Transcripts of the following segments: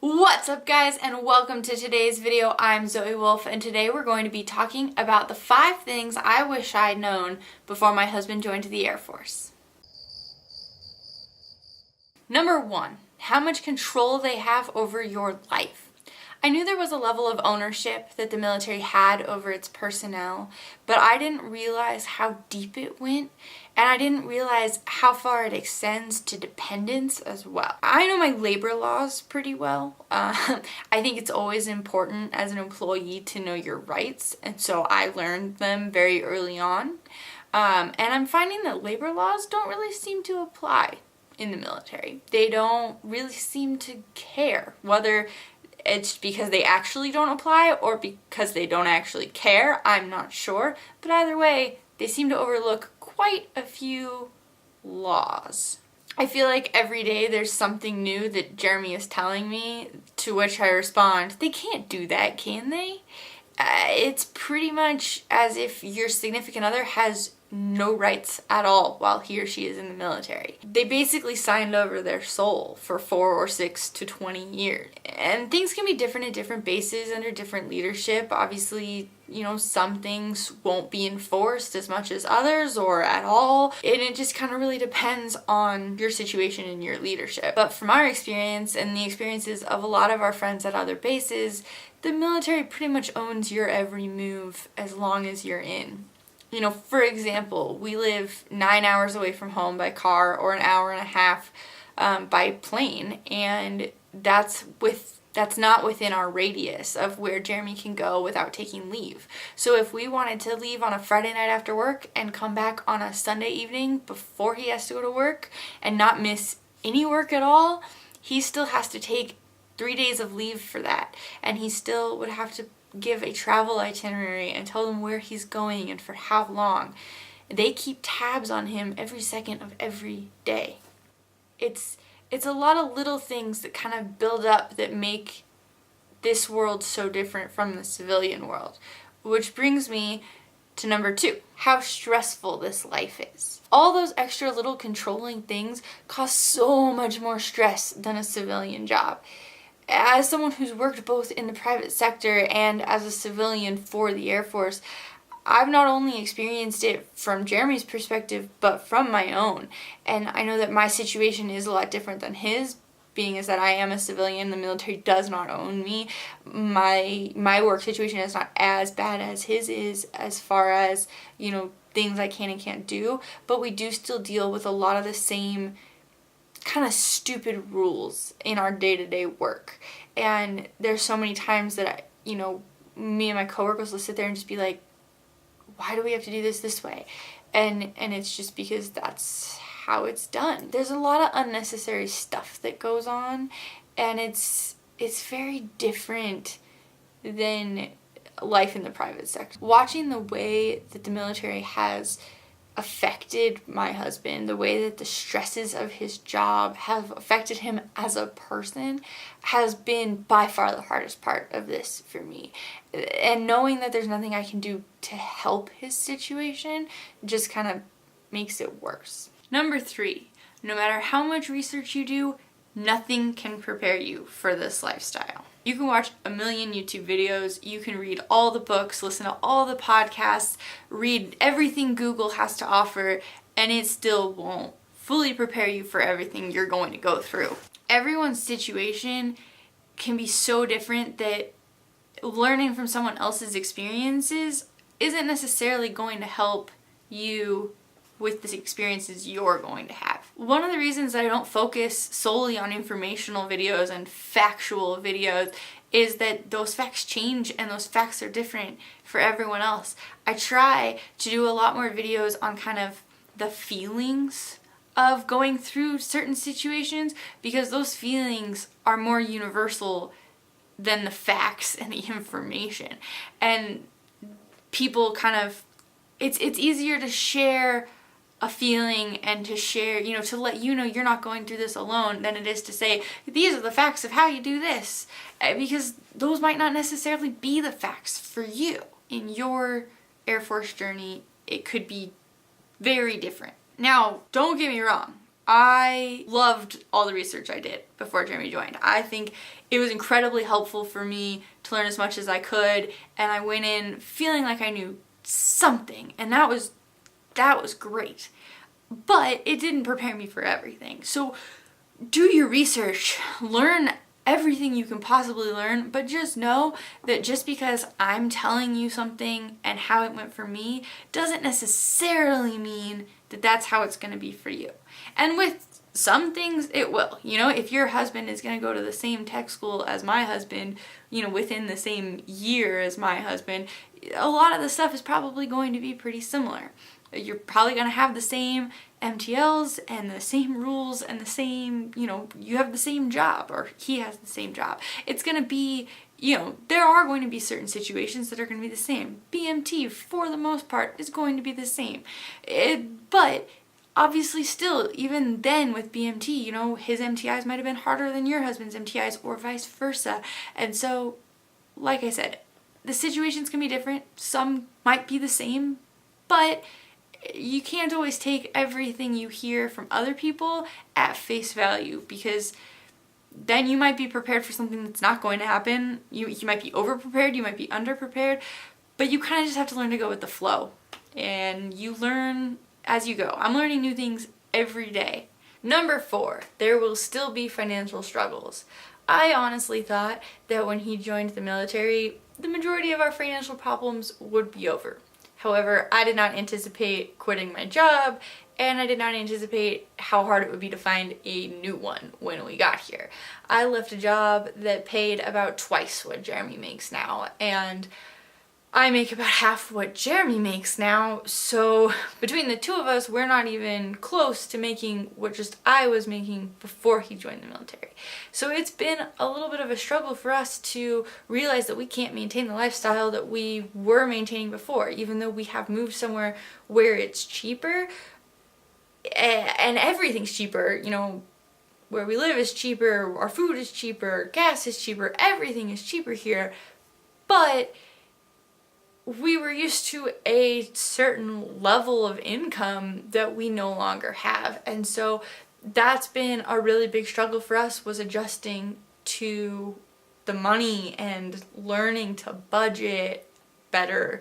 What's up, guys, and welcome to today's video. I'm Zoe Wolff, and today we're going to be talking about the 5 things I wish I'd known before my husband joined the Air Force. Number 1, how much control they have over your life. I knew there was a level of ownership that the military had over its personnel, but I didn't realize how deep it went, and I didn't realize how far it extends to dependence as well. I know my labor laws pretty well. I think it's always important as an employee to know your rights, and so I learned them very early on. And I'm finding that labor laws don't really seem to apply in the military. They don't really seem to care whether it's because they actually don't apply or because they don't actually care. I'm not sure, but either way, they seem to overlook quite a few laws. I feel like every day there's something new that Jeremy is telling me, to which I respond, they can't do that, can they? It's pretty much as if your significant other has no rights at all while he or she is in the military. They basically signed over their soul for 4 or 6 to 20 years. And things can be different at different bases under different leadership. Obviously, some things won't be enforced as much as others or at all. And it just kind of really depends on your situation and your leadership. But from our experience and the experiences of a lot of our friends at other bases, the military pretty much owns your every move as long as you're in. For example, we live 9 hours away from home by car or an hour and a half by plane, and that's not within our radius of where Jeremy can go without taking leave. So if we wanted to leave on a Friday night after work and come back on a Sunday evening before he has to go to work and not miss any work at all, he still has to take 3 days of leave for that, and he still would have to give a travel itinerary and tell them where he's going and for how long. They keep tabs on him every second of every day. It's a lot of little things that kind of build up that make this world so different from the civilian world. Which brings me to number 2, how stressful this life is. All those extra little controlling things cause so much more stress than a civilian job. As someone who's worked both in the private sector and as a civilian for the Air Force, I've not only experienced it from Jeremy's perspective, but from my own. And I know that my situation is a lot different than his, being as that I am a civilian, the military does not own me. My work situation is not as bad as his is as far as, things I can and can't do, but we do still deal with a lot of the same kind of stupid rules in our day-to-day work. And there's so many times that me and my coworkers will sit there and just be like, why do we have to do this way? And it's just because that's how it's done. There's a lot of unnecessary stuff that goes on, and it's very different than life in the private sector. Watching the way that the military has affected my husband, the way that the stresses of his job have affected him as a person, has been by far the hardest part of this for me. And knowing that there's nothing I can do to help his situation just kind of makes it worse. Number 3, no matter how much research you do, nothing can prepare you for this lifestyle. You can watch a million YouTube videos, you can read all the books, listen to all the podcasts, read everything Google has to offer, and it still won't fully prepare you for everything you're going to go through. Everyone's situation can be so different that learning from someone else's experiences isn't necessarily going to help you with the experiences you're going to have. One of the reasons that I don't focus solely on informational videos and factual videos is that those facts change and those facts are different for everyone else. I try to do a lot more videos on kind of the feelings of going through certain situations, because those feelings are more universal than the facts and the information. And people kind of, it's easier to share a feeling and to share, to let you're not going through this alone than it is to say, these are the facts of how you do this. Because those might not necessarily be the facts for you. In your Air Force journey, it could be very different. Now, don't get me wrong. I loved all the research I did before Jeremy joined. I think it was incredibly helpful for me to learn as much as I could, and I went in feeling like I knew something, and that was great. But it didn't prepare me for everything. So do your research, learn everything you can possibly learn, but just know that just because I'm telling you something and how it went for me doesn't necessarily mean that that's how it's going to be for you. And with some things it will. You know, if your husband is going to go to the same tech school as my husband, you know, within the same year as my husband, a lot of the stuff is probably going to be pretty similar. You're probably going to have the same MTLs and the same rules and the same, you know, you have the same job, or he has the same job. It's going to be, you know, there are going to be certain situations that are going to be the same. BMT, for the most part, is going to be the same. But obviously still, even then with BMT, you know, his MTIs might have been harder than your husband's MTIs or vice versa. And so, like I said, the situations can be different. Some might be the same, but you can't always take everything you hear from other people at face value, because then you might be prepared for something that's not going to happen. You might be over-prepared, you might be under-prepared, but you kind of just have to learn to go with the flow. And you learn as you go. I'm learning new things every day. Number 4, there will still be financial struggles. I honestly thought that when he joined the military, the majority of our financial problems would be over. However, I did not anticipate quitting my job, and I did not anticipate how hard it would be to find a new one when we got here. I left a job that paid about twice what Jeremy makes now, and I make about half what Jeremy makes now, so between the two of us, we're not even close to making what just I was making before he joined the military. So it's been a little bit of a struggle for us to realize that we can't maintain the lifestyle that we were maintaining before, even though we have moved somewhere where it's cheaper, and everything's cheaper. You know, where we live is cheaper, our food is cheaper, gas is cheaper, everything is cheaper here, but we were used to a certain level of income that we no longer have. And so that's been a really big struggle for us, was adjusting to the money and learning to budget better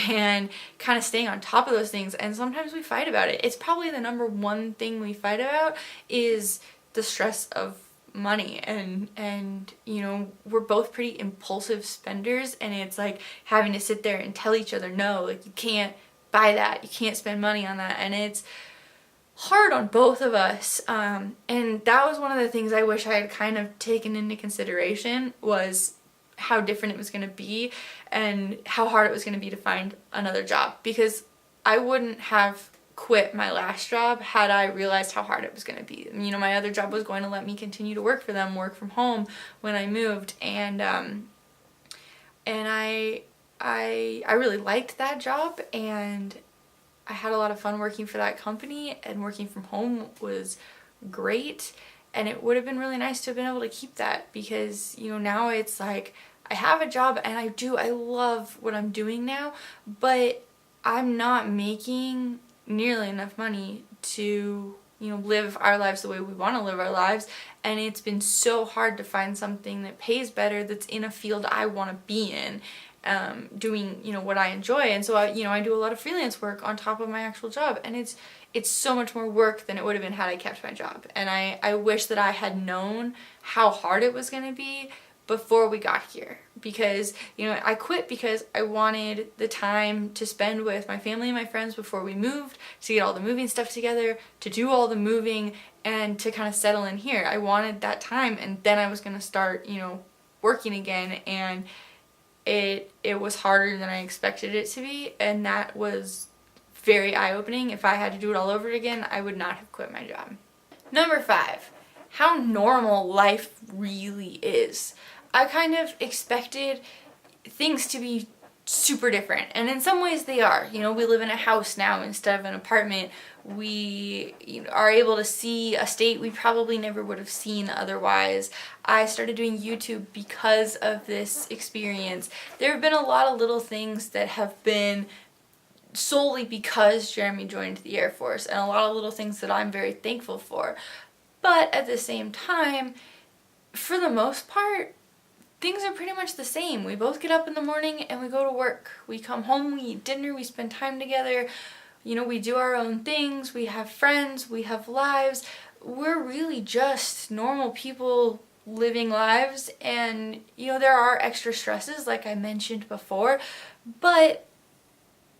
and kind of staying on top of those things. And sometimes we fight about it. It's probably the number one thing we fight about is the stress of money, and you know, we're both pretty impulsive spenders, and it's like having to sit there and tell each other, no, like, you can't buy that, you can't spend money on that, and it's hard on both of us. And that was one of the things I wish I had kind of taken into consideration, was how different it was going to be and how hard it was going to be to find another job, because I wouldn't have quit my last job had I realized how hard it was going to be. You know, my other job was going to let me continue to work for them, work from home when I moved, and I really liked that job, and I had a lot of fun working for that company, and working from home was great, and it would have been really nice to have been able to keep that, because, you know, now it's like I have a job and I love what I'm doing now, but I'm not making nearly enough money to, you know, live our lives the way we want to live our lives, and it's been so hard to find something that pays better, that's in a field I want to be in, doing, you know, what I enjoy. And so I do a lot of freelance work on top of my actual job, and it's so much more work than it would have been had I kept my job. And I wish that I had known how hard it was going to be before we got here, because, you know, I quit because I wanted the time to spend with my family and my friends before we moved, to get all the moving stuff together, to do all the moving, and to kind of settle in here. I wanted that time, and then I was going to start, you know, working again, and it was harder than I expected it to be, and that was very eye-opening. If I had to do it all over again, I would not have quit my job. Number 5, how normal life really is. I kind of expected things to be super different, and in some ways they are. You know, we live in a house now instead of an apartment. We are able to see a state we probably never would have seen otherwise. I started doing YouTube because of this experience. There have been a lot of little things that have been solely because Jeremy joined the Air Force, and a lot of little things that I'm very thankful for. But at the same time, for the most part, things are pretty much the same. We both get up in the morning and we go to work. We come home, we eat dinner, we spend time together. You know, we do our own things, we have friends, we have lives. We're really just normal people living lives, and you know, there are extra stresses like I mentioned before, but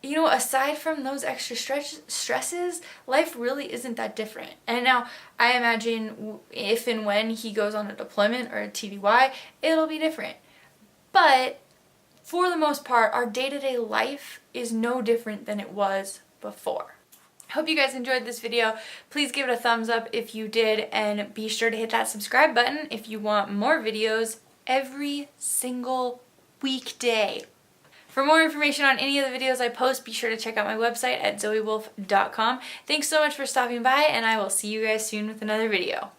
you know, aside from those extra stresses, life really isn't that different. And now, I imagine if and when he goes on a deployment or a TDY, it'll be different. But for the most part, our day-to-day life is no different than it was before. I hope you guys enjoyed this video. Please give it a thumbs up if you did, and be sure to hit that subscribe button if you want more videos every single weekday. For more information on any of the videos I post, be sure to check out my website at zoewolff.com. Thanks so much for stopping by, and I will see you guys soon with another video.